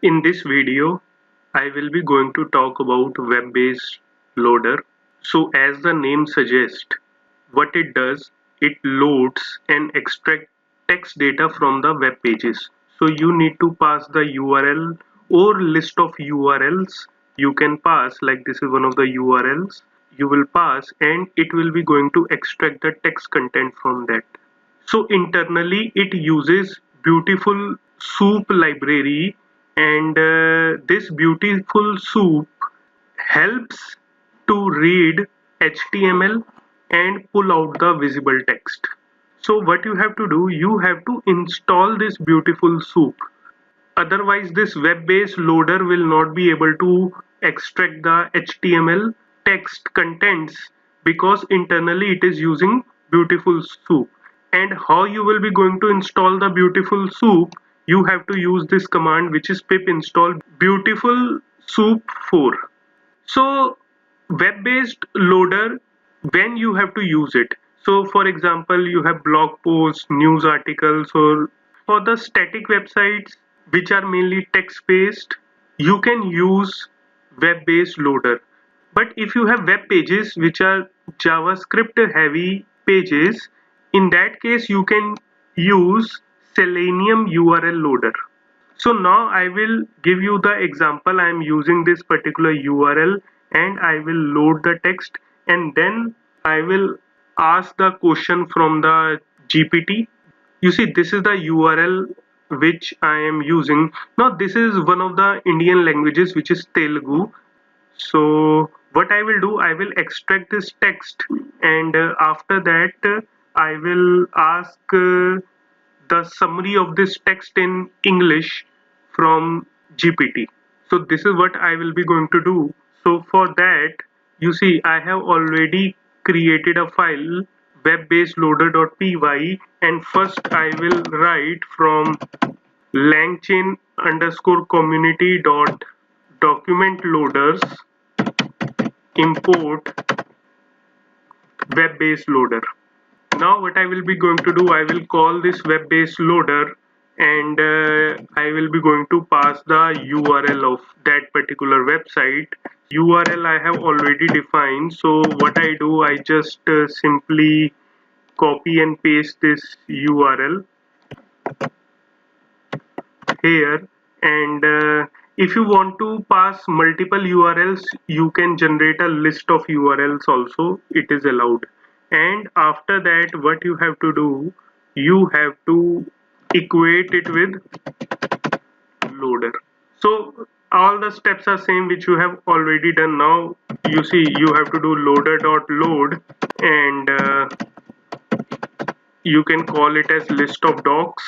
In this video, I will be going to talk about web-based loader. So as the name suggests, what it does, it loads and extracts text data from the web pages. So you need to pass the URL or list of URLs you can pass, like this is one of the URLs you will pass, and it will be going to extract the text content from that. So internally it uses BeautifulSoup library, and this BeautifulSoup helps to read HTML and pull out the visible text. So what you have to do, you have to install this BeautifulSoup. Otherwise this web-based loader will not be able to extract the HTML text contents, because internally it is using BeautifulSoup. And how you will be going to install the BeautifulSoup, you have to use this command, which is pip install BeautifulSoup 4. So web-based loader, when you have to use it, so for example you have blog posts, news articles, or for the static websites which are mainly text based, you can use web-based loader. But if you have web pages which are JavaScript heavy pages, in that case you can use Selenium URL loader. So now I will give you the example. I am using this particular URL and I will load the text, and then I will ask the question from the GPT. You see, this is the URL which I am using. Now this is one of the Indian languages, which is Telugu. So what I will do, I will extract this text, and after that I will ask the summary of this text in English from GPT. So this is what I will be going to do. So for that, you see, I have already created a file, webbaseloader.py, and first I will write from LangChain underscore community dot document loaders import web-based loader. Now what I will be going to do, I will call this web-based loader, and I will be going to pass the URL of that particular website. URL I have already defined, so what I do, I just simply copy and paste this URL here, and if you want to pass multiple URLs, you can generate a list of URLs also, it is allowed. And after that, what you have to do, you have to equate it with loader. So all the steps are same which you have already done. Now you see, you have to do loader.load, and you can call it as list of docs.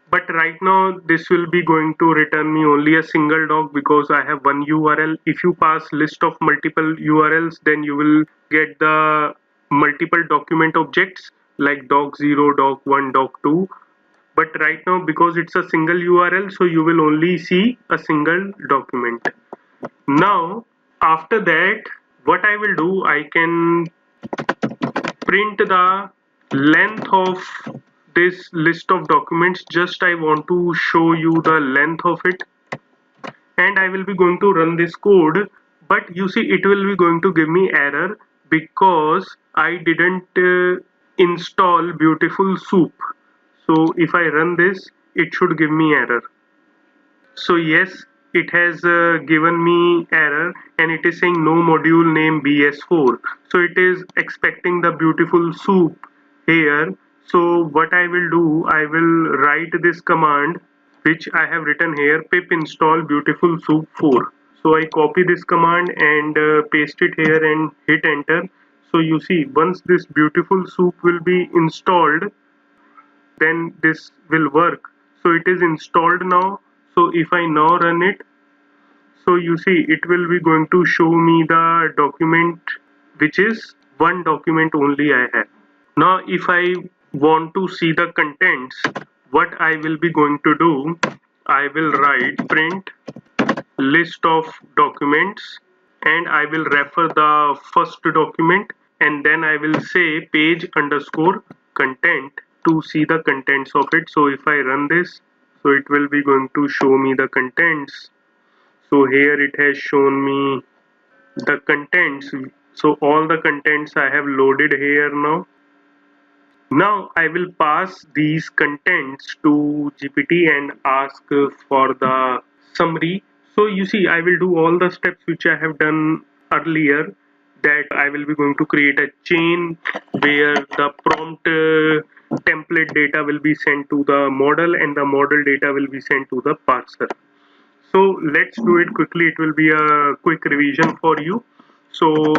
But right now this will be going to return me only a single doc, because I have one URL. If you pass list of multiple URLs, then you will get the multiple document objects like doc0, doc1, doc2. But right now, because it's a single URL, so you will only see a single document. Now after that, what I will do, I can print the length of this list of documents. Just I want to show you the length of it, and I will be going to run this code. But you see, it will be going to give me error because I didn't install BeautifulSoup. So if I run this, it should give me error. So yes, it has given me error, and it is saying no module name BS4. So it is expecting the BeautifulSoup here. So what I will do, I will write this command which I have written here, pip install BeautifulSoup 4. So I copy this command and paste it here and hit enter. So you see, once this BeautifulSoup will be installed, then this will work. So it is installed now. So if I now run it, so you see, it will be going to show me the document, which is one document only I have. Now if I want to see the contents, what I will be going to do, I will write print list of documents, and I will refer the first document, and then I will say page underscore content to see the contents of it. So if I run this, So it will be going to show me the contents. So here it has shown me the contents. So all the contents I have loaded here now. Now I will pass these contents to GPT and ask for the summary. So you see, I will do all the steps which I have done earlier. That I will be going to create a chain where the prompt template data will be sent to the model and the model data will be sent to the parser. So let's do it quickly. It will be a quick revision for you. So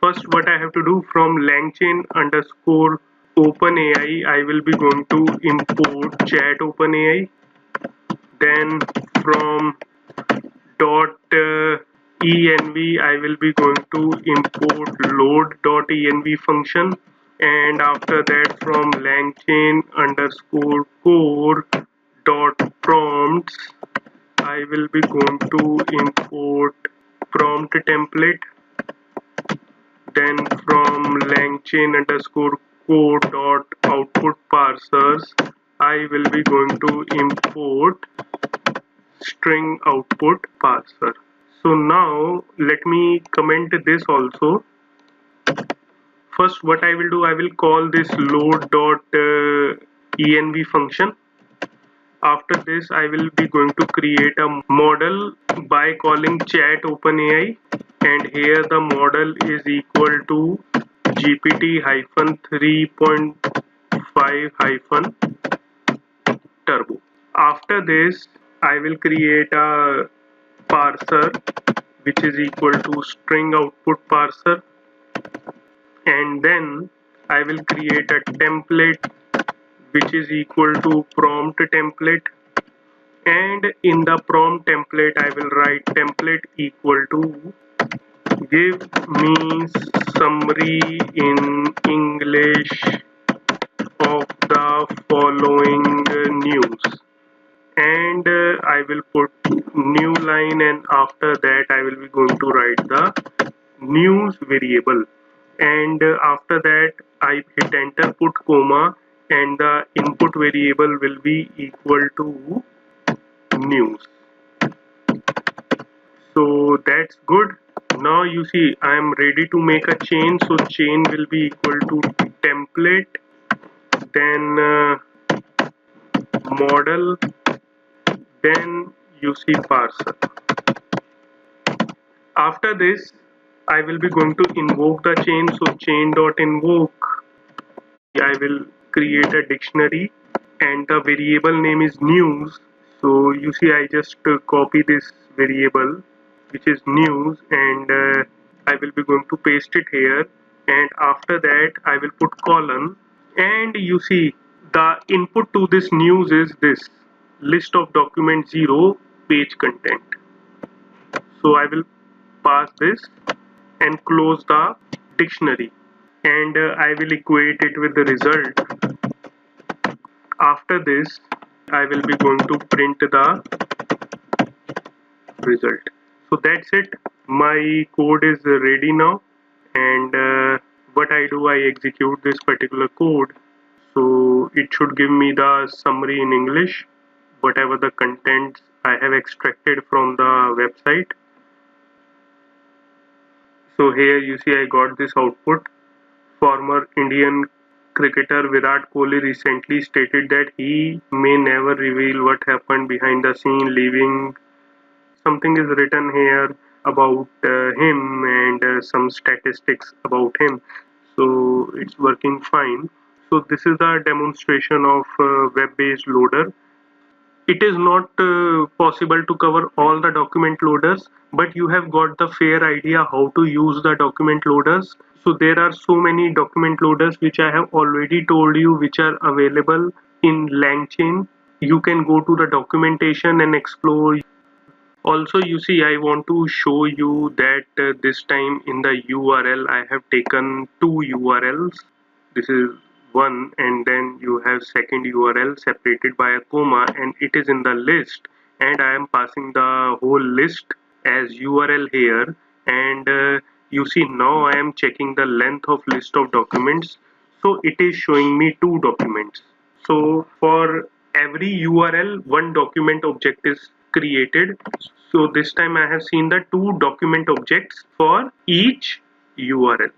first what I have to do, from LangChain underscore OpenAI, I will be going to import chat OpenAI. Then from dot env I will be going to import load.env function, and after that from LangChain underscore core dot prompts I will be going to import prompt template. Then from LangChain underscore code dot output parsers I will be going to import string output parser. So now let me comment this also. First what I will do, I will call this load.env function. After this I will be going to create a model by calling chat OpenAI, and here the model is equal to GPT 3.5 turbo. After this I will create a parser which is equal to string output parser, and then I will create a template which is equal to prompt template, and in the prompt template I will write template equal to give me summary in English of the following news, and I will put new line, and after that I will be going to write the news variable, and after that I hit enter, put comma, and the input variable will be equal to news. So that's good. Now you see I am ready to make a chain. So chain will be equal to template, then model, then you see parser. After this I will be going to invoke the chain. So chain dot invoke, I will create a dictionary and the variable name is news. So you see I just copy this variable which is news, and I will be going to paste it here, and after that I will put colon, and you see the input to this news is this list of document 0 page content. So I will pass this and close the dictionary, and I will equate it with the result. After this I will be going to print the result. So that's it, my code is ready now, and what I do, I execute this particular code. So it should give me the summary in English, whatever the contents I have extracted from the website. So here you see I got this output. Former Indian cricketer Virat Kohli recently stated that he may never reveal what happened behind the scene, leaving something is written here about him, and some statistics about him. So it's working fine. So this is the demonstration of web-based loader. It is not possible to cover all the document loaders, but you have got the fair idea how to use the document loaders. So there are so many document loaders which I have already told you, which are available in LangChain. You can go to the documentation and explore. Also you see I want to show you that this time in the URL I have taken two URLs. This is one, and then you have second URL separated by a comma, and it is in the list, and I am passing the whole list as URL here, and you see now I am checking the length of list of documents. So it is showing me two documents. So for every URL one document object is created. So this time I have seen the two document objects for each URL.